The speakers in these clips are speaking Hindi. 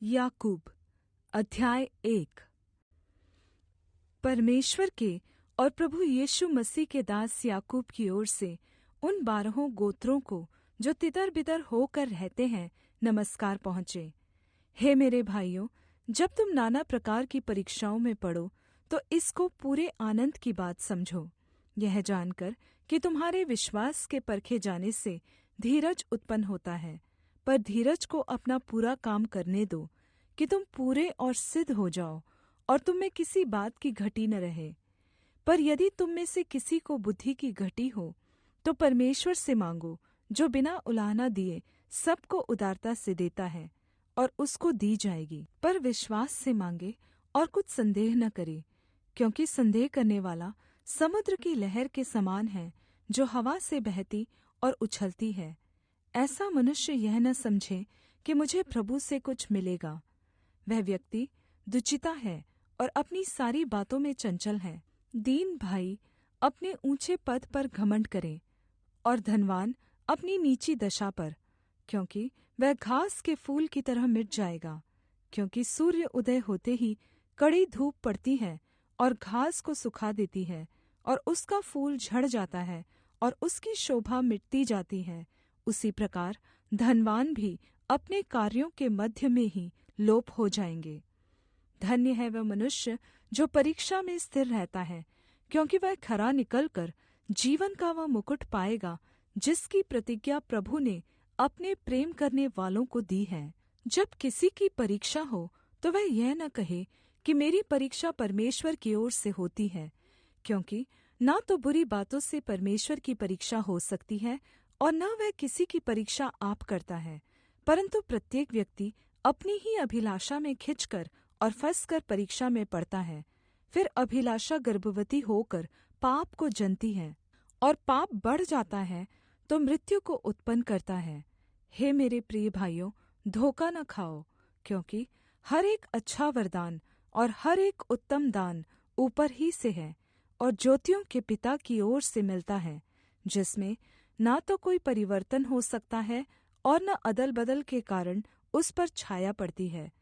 याकूब अध्याय 1। परमेश्वर के और प्रभु यीशु मसीह के दास याकूब की ओर से उन 12 गोत्रों को जो तितर-बितर होकर रहते हैं, नमस्कार पहुँचे। हे मेरे भाइयों, जब तुम नाना प्रकार की परीक्षाओं में पड़ो, तो इसको पूरे आनन्द की बात समझो, यह जानकर कि तुम्हारे विश्वास के परखे जाने से धीरज उत्पन्न होता है। पर धीरज को अपना पूरा काम करने दो, कि तुम पूरे और सिद्ध हो जाओ, और तुम में किसी बात की घटी न रहे। पर यदि तुम में से किसी को बुद्धि की घटी हो, तो परमेश्वर से माँगो, जो बिना उलाहना दिए सबको उदारता से देता है, और उसको दी जाएगी। पर विश्वास से माँगे और कुछ संदेह न करे, क्योंकि संदेह करने वाला समुद्र की लहर के समान है, जो हवा से बहती और उछलती है। ऐसा मनुष्य यह न समझे कि मुझे प्रभु से कुछ मिलेगा। वह व्यक्ति दुचिता है और अपनी सारी बातों में चंचल है। दीन भाई अपने ऊँचे पद पर घमण्ड करे, और धनवान अपनी नीची दशा पर, क्योंकि वह घास के फूल की तरह मिट जाएगा। क्योंकि सूर्य उदय होते ही कड़ी धूप पड़ती है और घास को सुखा देती है, और उसका फूल झड़ जाता है और उसकी शोभा मिटती जाती है। उसी प्रकार धनवान भी अपने कार्यों के मध्य में ही लोप हो जाएंगे। धन्य है वह मनुष्य जो परीक्षा में स्थिर रहता है, क्योंकि वह खरा निकलकर जीवन का वह मुकुट पाएगा, जिसकी प्रतिज्ञा प्रभु ने अपने प्रेम करने वालों को दी है। जब किसी की परीक्षा हो, तो वह यह न कहे कि मेरी परीक्षा परमेश्वर की ओर से होती है, क्योंकि ना तो बुरी बातों से परमेश्वर की परीक्षा हो सकती है, और न वह किसी की परीक्षा आप करता है, परन्तु प्रत्येक व्यक्ति अपनी ही अभिलाषा में खिंचकर और फंसकर परीक्षा में पड़ता है। फिर अभिलाषा गर्भवती होकर पाप को जनती है, और पाप बढ़ जाता है तो मृत्यु को उत्पन्न करता है। हे मेरे प्रिय भाइयों, धोखा न खाओ, क्योंकि हर एक अच्छा वरदान और हर एक उत्तम दान ऊपर ही से है, और ज्योतियों के पिता की ओर से मिलता है, जिसमें ना तो कोई परिवर्तन हो सकता है और न अदल बदल के कारण उस पर छाया पड़ती है।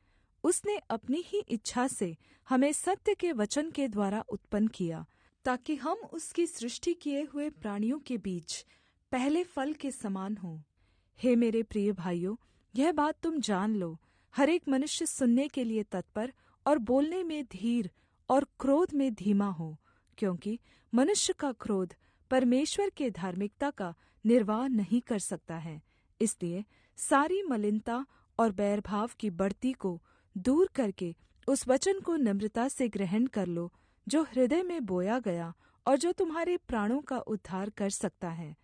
उसने अपनी ही इच्छा से हमें सत्य के वचन के द्वारा उत्पन्न किया, ताकि हम उसकी सृष्टि किए हुए प्राणियों के बीच पहले फल के समान हों। हे मेरे प्रिय भाइयों, यह बात तुम जान लो, हर एक मनुष्य सुनने के लिए तत्पर और बोलने में धीर और क्रोध में धीमा हो, क्योंकि मनुष्य का क्रोध परमेश्वर के धार्मिकता का निर्वाह नहीं कर सकता है। इसलिए सारी मलिनता और बैरभाव की बढ़ती को दूर करके उस वचन को नम्रता से ग्रहण कर लो, जो हृदय में बोया गया और जो तुम्हारे प्राणों का उद्धार कर सकता है।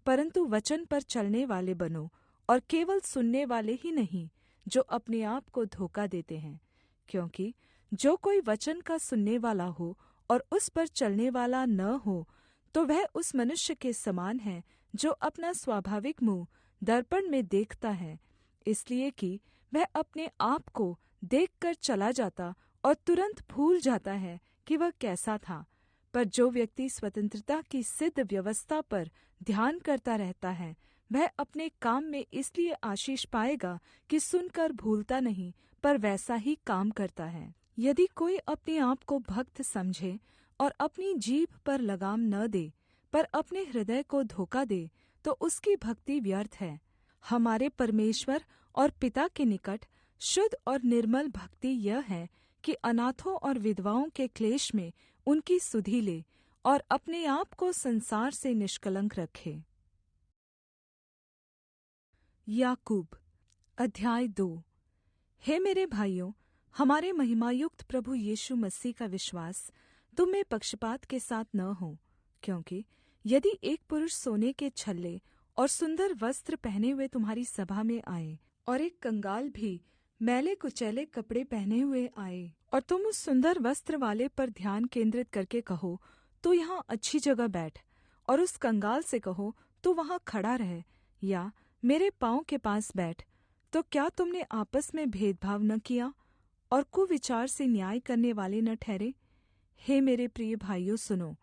परन्तु वचन पर चलने वाले बनो, और केवल सुनने वाले ही नहीं, जो अपने आप को धोखा देते हैं। क्योंकि जो कोई वचन का सुनने वाला हो और उस पर चलने वाला न हो, तो वह उस मनुष्य के समान है जो अपना स्वाभाविक मुँह दर्पण में देखता है, इसलिए कि वह अपने आप को देखकर चला जाता और तुरंत भूल जाता है कि वह कैसा था। पर जो व्यक्ति स्वतंत्रता की सिद्ध व्यवस्था पर ध्यान करता रहता है, वह अपने काम में इसलिए आशीष पाएगा कि सुनकर भूलता नहीं, पर वैसा ही काम करता है। यदि कोई अपने आप को भक्त समझे और अपनी जीभ पर लगाम न दे, पर अपने हृदय को धोखा दे, तो उसकी भक्ति व्यर्थ है। हमारे परमेश्वर और पिता के निकट शुद्ध और निर्मल भक्ति यह है कि अनाथों और विधवाओं के क्लेश में उनकी सुधि ले, और अपने आप को संसार से निष्कलंक रखे। याकूब अध्याय 2। हे मेरे भाइयों, हमारे महिमायुक्त प्रभु यीशु मसीह का विश्वास तुम में पक्षपात के साथ न हो, क्योंकि यदि एक पुरुष सोने के छल्ले और सुंदर वस्त्र पहने हुए तुम्हारी सभा में आए, और एक कंगाल भी मैले कुचैले कपड़े पहने हुए आए, और तुम उस सुंदर वस्त्र वाले पर ध्यान केंद्रित करके कहो, तू यहाँ अच्छी जगह बैठ, और उस कंगाल से कहो, तू वहाँ खड़ा रह, या मेरे पाँव के पास बैठ, तो क्या तुमने आपस में भेदभाव न किया और कुविचार से न्याय करने वाले न ठहरे? हे मेरे प्रिय भाइयों, सुनो,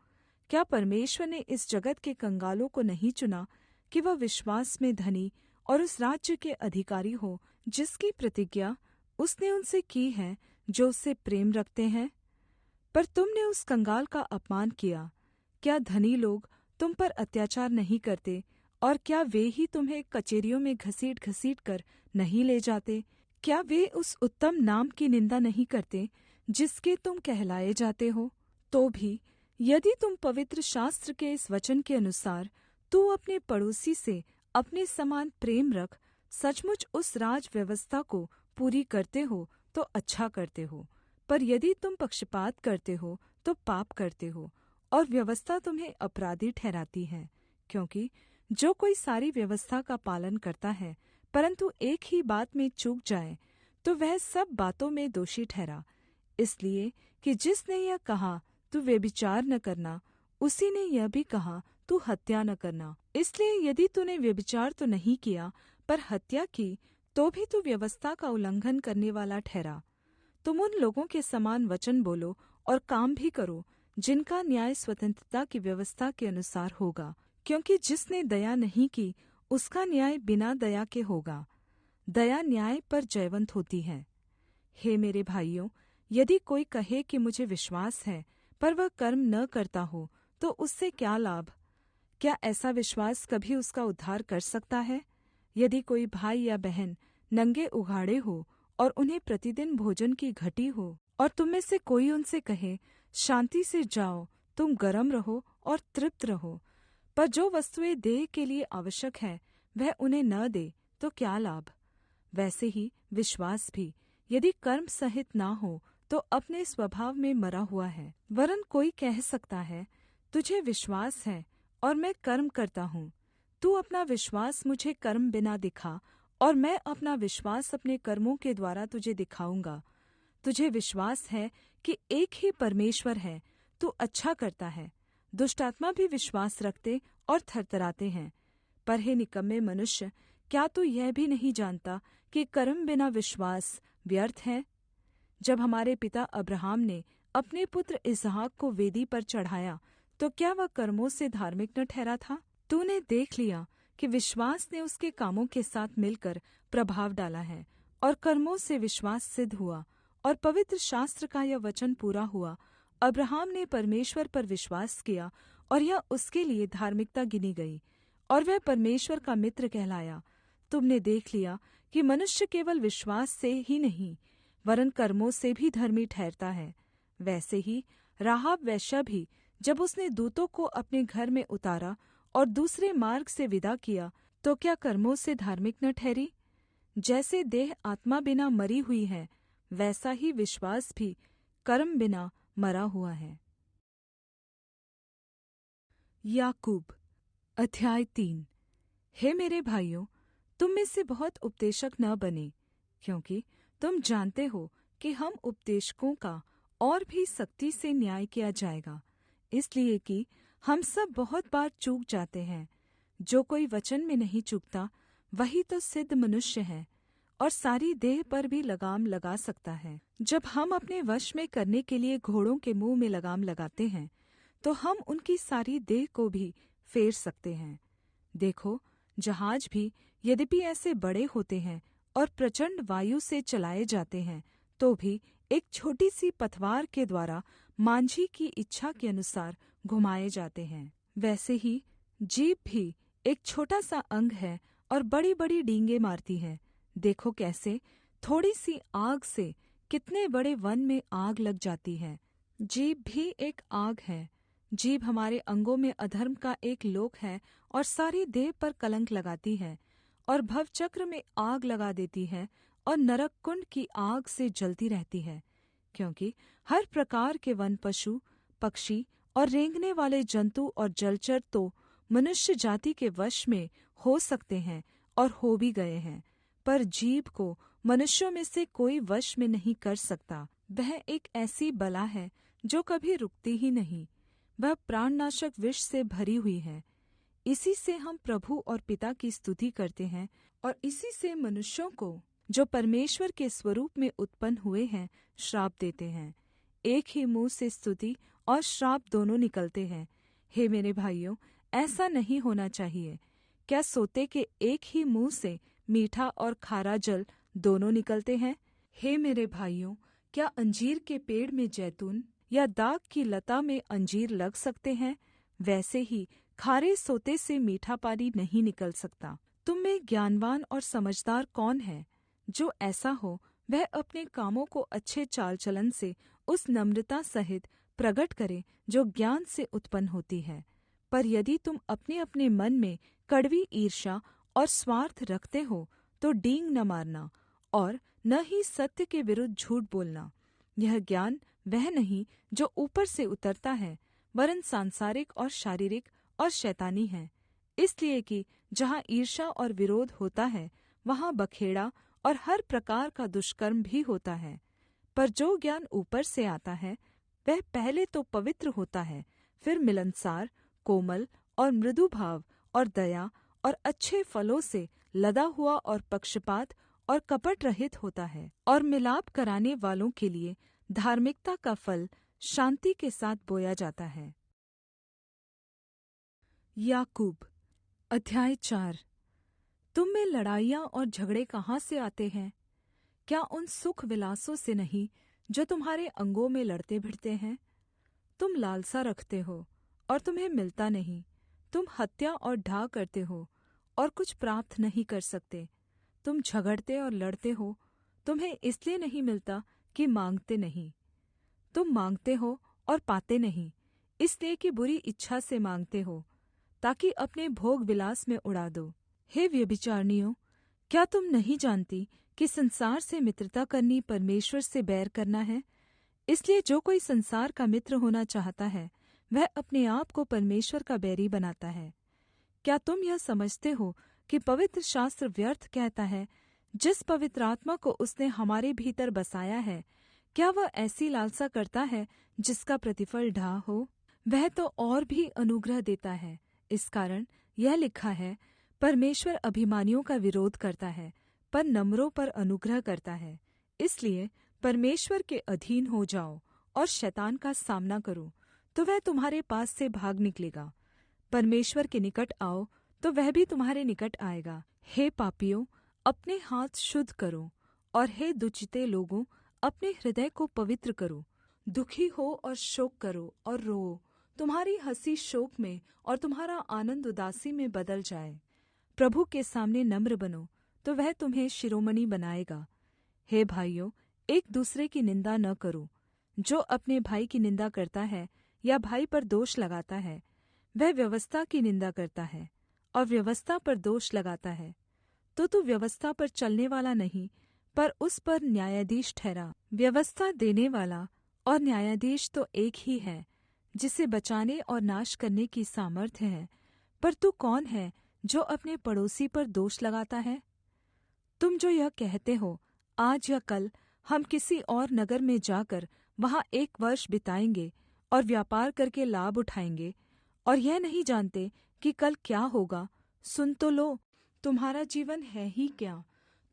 क्या परमेश्वर ने इस जगत के कंगालों को नहीं चुना कि वह विश्वास में धनी और उस राज्य के अधिकारी हो, जिसकी प्रतिज्ञा उसने उनसे की है जो उससे प्रेम रखते हैं। पर तुमने उस कंगाल का अपमान किया। क्या धनी लोग तुम पर अत्याचार नहीं करते, और क्या वे ही तुम्हें कचेरियों में घसीट-घसीट कर नहीं ले जाते? क्या वे उस उत्तम नाम की निंदा नहीं करते जिसके तुम कहलाए जाते हो? तो भी यदि तुम पवित्र शास्त्र के इस वचन के अनुसार तू अपने पड़ोसी से अपने समान प्रेम रख, सचमुच उस राज व्यवस्था को पूरी करते हो तो अच्छा करते हो। पर यदि तुम पक्षपात करते हो तो पाप करते हो, और व्यवस्था तुम्हें अपराधी ठहराती है। क्योंकि जो कोई सारी व्यवस्था का पालन करता है परन्तु एक ही बात में चूक जाए, तो वह सब बातों में दोषी ठहरा। इसलिए कि जिसने यह कहा तू व्यभिचार न करना, उसी ने यह भी कहा तू हत्या न करना। इसलिए यदि तूने व्यभिचार तो नहीं किया पर हत्या की, तो भी तू व्यवस्था का उल्लंघन करने वाला ठहरा। तुम उन लोगों के समान वचन बोलो और काम भी करो जिनका न्याय स्वतंत्रता की व्यवस्था के अनुसार होगा, क्योंकि जिसने दया नहीं की उसका न्याय बिना दया के होगा। दया न्याय पर जयवंत होती है। हे मेरे भाइयों, यदि कोई कहे कि मुझे विश्वास है पर वह कर्म न करता हो, तो उससे क्या लाभ? क्या ऐसा विश्वास कभी उसका उद्धार कर सकता है? यदि कोई भाई या बहन नंगे उघाड़े हो और उन्हें प्रतिदिन भोजन की घटी हो, और तुम में से कोई उनसे कहे, शान्ति से जाओ, तुम गर्म रहो और तृप्त रहो, पर जो वस्तुएं देह के लिए आवश्यक है वह उन्हें न दे, तो क्या लाभ? वैसे ही विश्वास भी यदि कर्म सहित ना हो तो अपने स्वभाव में मरा हुआ है। वरन कोई कह सकता है, तुझे विश्वास है और मैं कर्म करता हूँ। तू अपना विश्वास मुझे कर्म बिना दिखा, और मैं अपना विश्वास अपने कर्मों के द्वारा तुझे दिखाऊंगा। तुझे विश्वास है कि एक ही परमेश्वर है, तू अच्छा करता है। दुष्टात्मा भी विश्वास रखते और थरथराते हैं। पर हे निकम्मे मनुष्य, क्या तू यह भी नहीं जानता कि कर्म बिना विश्वास व्यर्थ है? जब हमारे पिता अब्राहम ने अपने पुत्र इसहाक को वेदी पर चढ़ाया, तो क्या वह कर्मों से धार्मिक न ठहरा था? तूने देख लिया कि विश्वास ने उसके कामों के साथ मिलकर प्रभाव डाला है, और कर्मों से विश्वास सिद्ध हुआ, और पवित्र शास्त्र का यह वचन पूरा हुआ, अब्राहम ने परमेश्वर पर विश्वास किया और यह उसके लिए धार्मिकता गिनी गई, और वह परमेश्वर का मित्र कहलाया। तुमने देख लिया कि मनुष्य केवल विश्वास से ही नहीं वरन कर्मों से भी धर्मी ठहरता है। वैसे ही राहाब वेश्या भी, जब उसने दूतों को अपने घर में उतारा और दूसरे मार्ग से विदा किया, तो क्या कर्मों से धार्मिक न ठहरी? जैसे देह आत्मा बिना मरी हुई है, वैसा ही विश्वास भी कर्म बिना मरा हुआ है। याकूब अध्याय 3। हे मेरे भाइयों, तुम में से बहुत उपदेशक न बने, क्योंकि तुम जानते हो कि हम उपदेशकों का और भी सख्ती से न्याय किया जाएगा, इसलिए कि हम सब बहुत बार चूक जाते हैं। जो कोई वचन में नहीं चूकता वही तो सिद्ध मनुष्य है, और सारी देह पर भी लगाम लगा सकता है। जब हम अपने वश में करने के लिए घोड़ों के मुंह में लगाम लगाते हैं, तो हम उनकी सारी देह को भी फेर सकते हैं। देखो, जहाज भी यद्यपि ऐसे बड़े होते हैं और प्रचंड वायु से चलाए जाते हैं, तो भी एक छोटी सी पतवार के द्वारा मांझी की इच्छा के अनुसार घुमाए जाते हैं। वैसे ही जीभ भी एक छोटा सा अंग है और बड़ी-बड़ी डींगे मारती है। देखो कैसे थोड़ी सी आग से कितने बड़े वन में आग लग जाती है। जीभ भी एक आग है। जीभ हमारे अंगों में अधर्म का एक लोक है और सारी देह पर कलंक लगाती है, और भवचक्र में आग लगा देती है और नरक कुंड की आग से जलती रहती है। क्योंकि हर प्रकार के वन पशु, पक्षी और रेंगने वाले जंतु और जलचर तो मनुष्य जाति के वश में हो सकते हैं और हो भी गए हैं, पर जीभ को मनुष्यों में से कोई वश में नहीं कर सकता। वह एक ऐसी बला है जो कभी रुकती ही नहीं। वह प्राणनाशक विष से भरी हुई है। इसी से हम प्रभु और पिता की स्तुति करते हैं, और इसी से मनुष्यों को जो परमेश्वर के स्वरूप में उत्पन्न हुए हैं श्राप देते हैं। एक ही मुँह से स्तुति और श्राप दोनों निकलते हैं। हे मेरे भाइयों, ऐसा नहीं होना चाहिए। क्या सोते के एक ही मुँह से मीठा और खारा जल दोनों निकलते हैं? हे मेरे भाइयों, क्या अंजीर के पेड़ में जैतून या दाख की लता में अंजीर लग सकते हैं? वैसे ही खारे सोते से मीठा पानी नहीं निकल सकता। तुम में ज्ञानवान और समझदार कौन है? जो ऐसा हो वह अपने कामों को अच्छे चाल चलन से उस नम्रता सहित प्रगट करे जो ज्ञान से उत्पन्न होती है। पर यदि तुम अपने अपने मन में कड़वी ईर्ष्या और स्वार्थ रखते हो तो डींग न मारना और न ही सत्य के विरुद्ध झूठ बोलना। यह ज्ञान वह नहीं जो ऊपर से उतरता है, वरन् सांसारिक और शारीरिक और शैतानी है। इसलिए कि जहाँ ईर्ष्या और विरोध होता है, वहाँ बखेड़ा और हर प्रकार का दुष्कर्म भी होता है। पर जो ज्ञान ऊपर से आता है, वह पहले तो पवित्र होता है, फिर मिलनसार, कोमल और मृदु भाव और दया और अच्छे फलों से लदा हुआ और पक्षपात और कपट रहित होता है, और मिलाप कराने वालों के लिए धार्मिकता का फल शान्ति के साथ बोया जाता है। याकूब अध्याय 4। तुम में लड़ाइयाँ और झगड़े कहाँ से आते हैं? क्या उन सुख विलासों से नहीं जो तुम्हारे अंगों में लड़ते भिड़ते हैं? तुम लालसा रखते हो और तुम्हें मिलता नहीं। तुम हत्या और ढा करते हो और कुछ प्राप्त नहीं कर सकते। तुम झगड़ते और लड़ते हो, तुम्हें इसलिए नहीं मिलता कि मांगते नहीं। तुम मांगते हो और पाते नहीं, इसलिए कि बुरी इच्छा से मांगते हो, ताकि अपने भोग विलास में उड़ा दो। हे व्यभिचारिणियों, क्या तुम नहीं जानती कि संसार से मित्रता करनी परमेश्वर से बैर करना है? इसलिए जो कोई संसार का मित्र होना चाहता है, वह अपने आप को परमेश्वर का बैरी बनाता है। क्या तुम यह समझते हो कि पवित्र शास्त्र व्यर्थ कहता है, जिस पवित्र आत्मा को उसने हमारे भीतर बसाया है, क्या वह ऐसी लालसा करता है जिसका प्रतिफल ढा हो? वह तो और भी अनुग्रह देता है। इस कारण यह लिखा है, परमेश्वर अभिमानियों का विरोध करता है, पर नम्रों पर अनुग्रह करता है। इसलिए परमेश्वर के अधीन हो जाओ और शैतान का सामना करो, तो वह तुम्हारे पास से भाग निकलेगा। परमेश्वर के निकट आओ, तो वह भी तुम्हारे निकट आएगा। हे पापियों, अपने हाथ शुद्ध करो, और हे दुचिते लोगों, अपने हृदय को पवित्र करो। दुखी हो और शोक करो और रोओ। तुम्हारी हंसी शोक में और तुम्हारा आनन्द उदासी में बदल जाए। प्रभु के सामने नम्र बनो, तो वह तुम्हें शिरोमणि बनाएगा। हे भाइयों, एक दूसरे की निंदा न करो। जो अपने भाई की निंदा करता है या भाई पर दोष लगाता है, वह व्यवस्था की निंदा करता है और व्यवस्था पर दोष लगाता है। तो तू व्यवस्था पर चलने वाला नहीं, पर उस पर न्यायाधीश ठहरा। व्यवस्था देने वाला और न्यायाधीश तो एक ही है, जिसे बचाने और नाश करने की सामर्थ्य है। पर तू कौन है जो अपने पड़ोसी पर दोष लगाता है? तुम जो यह कहते हो, आज या कल हम किसी और नगर में जाकर वहाँ 1 वर्ष बिताएंगे और व्यापार करके लाभ उठाएंगे, और यह नहीं जानते कि कल क्या होगा। सुन तो लो, तुम्हारा जीवन है ही क्या?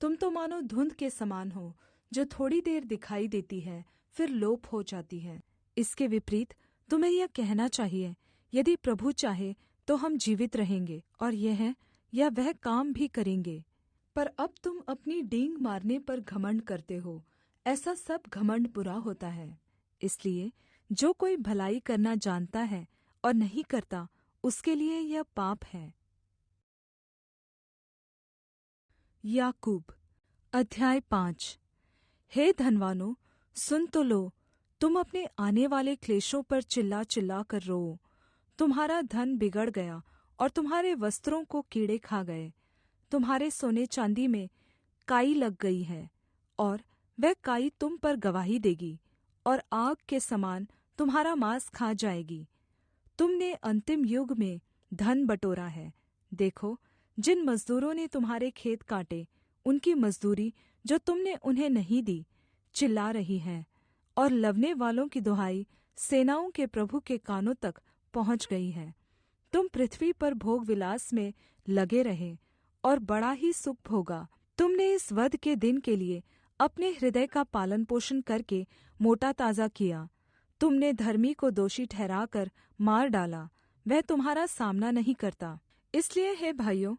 तुम तो मानो धुंध के समान हो, जो थोड़ी देर दिखाई देती है, फिर लोप हो जाती है। इसके विपरीत तुम्हें यह कहना चाहिए, यदि प्रभु चाहे तो हम जीवित रहेंगे और यह या वह काम भी करेंगे। पर अब तुम अपनी डींग मारने पर घमंड करते हो। ऐसा सब घमंड बुरा होता है। इसलिए जो कोई भलाई करना जानता है और नहीं करता, उसके लिए यह पाप है। याकूब अध्याय 5। हे धनवानों, सुन तो लो, तुम अपने आने वाले क्लेशों पर चिल्ला चिल्ला कर रोओ। तुम्हारा धन बिगड़ गया और तुम्हारे वस्त्रों को कीड़े खा गए। तुम्हारे सोने चांदी में काई लग गई है, और वह काई तुम पर गवाही देगी, और आग के समान तुम्हारा मांस खा जाएगी। तुमने अंतिम युग में धन बटोरा है। देखो, जिन मजदूरों ने तुम्हारे खेत काटे, उनकी मजदूरी जो तुमने उन्हें नहीं दी, चिल्ला रही है, और लवने वालों की दुहाई सेनाओं के प्रभु के कानों तक पहुँच गई है। तुम पृथ्वी पर भोग विलास में लगे रहे, और बड़ा ही सुख भोगा। तुमने इस वध के दिन के लिए अपने हृदय का पालन पोषण करके मोटा ताज़ा किया। तुमने धर्मी को दोषी ठहराकर मार डाला, वह तुम्हारा सामना नहीं करता। इसलिए हे भाइयों,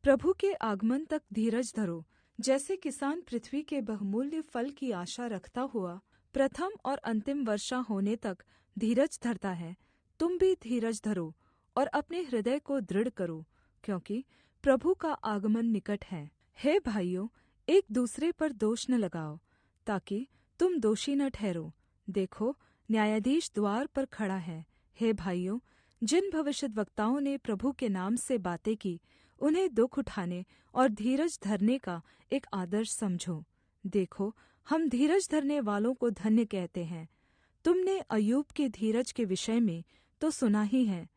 प्रभु के आगमन तक धीरज धरो। जैसे किसान पृथ्वी के बहुमूल्य फल की आशा रखता हुआ प्रथम और अंतिम वर्षा होने तक धीरज धरता है, तुम भी धीरज धरो और अपने हृदय को दृढ़ करो, क्योंकि प्रभु का आगमन निकट है। हे भाइयों, एक दूसरे पर दोष न लगाओ, ताकि तुम दोषी न ठहरो। देखो, न्यायाधीश द्वार पर खड़ा है। हे भाइयों, जिन भविष्यद्वक्ताओं ने प्रभु के नाम से बातें की, उन्हें दुःख उठाने और धीरज धरने का एक आदर्श समझो। देखो, हम धीरज धरने वालों को धन्य कहते हैं। तुमने अय्यूब के धीरज के विषय में तो सुना ही है,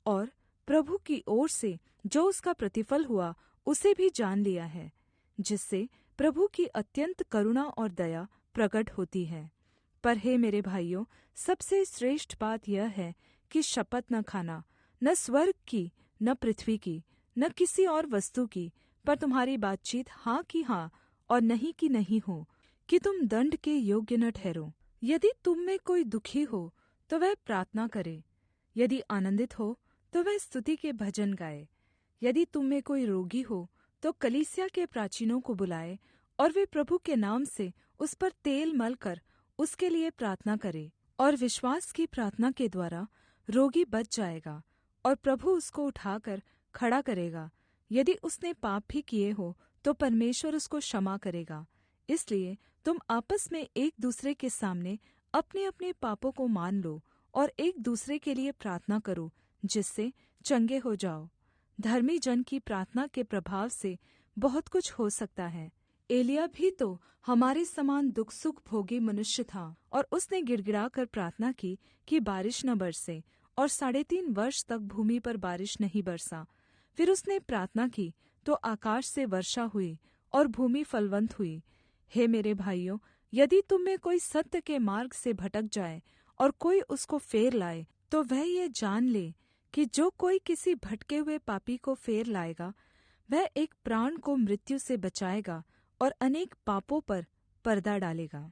और प्रभु की ओर से जो उसका प्रतिफल हुआ उसे भी जान लिया है, जिससे प्रभु की अत्यंत करुणा और दया प्रकट होती है। पर हे मेरे भाइयों, सबसे श्रेष्ठ बात यह है कि शपथ न खाना, न स्वर्ग की, न पृथ्वी की, न किसी और वस्तु की, पर तुम्हारी बातचीत हाँ की हाँ और नहीं की नहीं हो, कि तुम दंड के योग्य न ठहरो। यदि तुम में कोई दुखी हो तो वह प्रार्थना करे, यदि आनन्दित हो तो वह स्तुति के भजन गाए। यदि तुम में कोई रोगी हो तो कलीसिया के प्राचीनों को बुलाए, और वे प्रभु के नाम से उस पर तेल मलकर उसके लिए प्रार्थना करे। और विश्वास की प्रार्थना के द्वारा रोगी बच जाएगा, और प्रभु उसको उठाकर खड़ा करेगा। यदि उसने पाप भी किए हो तो परमेश्वर उसको क्षमा करेगा। इसलिए तुम आपस में एक दूसरे के सामने अपने-अपने पापों को मान लो और एक दूसरे के लिए प्रार्थना करो, जिससे चंगे हो जाओ। धर्मी जन की प्रार्थना के प्रभाव से बहुत कुछ हो सकता है। एलिय्याह भी तो हमारे समान दुख सुख भोगी मनुष्य था, और उसने गिड़गिड़ाकर प्रार्थना की कि बारिश न बरसे, और 3.5 वर्ष तक भूमि पर बारिश नहीं बरसा। फिर उसने प्रार्थना की तो आकाश से वर्षा हुई और भूमि फलवन्त हुई। हे मेरे भाइयों, यदि तुम में कोई सत्य के मार्ग से भटक जाए और कोई उसको फेर लाए, तो वह ये जान ले कि जो कोई किसी भटके हुए पापी को फेर लाएगा, वह एक प्राण को मृत्यु से बचाएगा और अनेक पापों पर पर्दा डालेगा।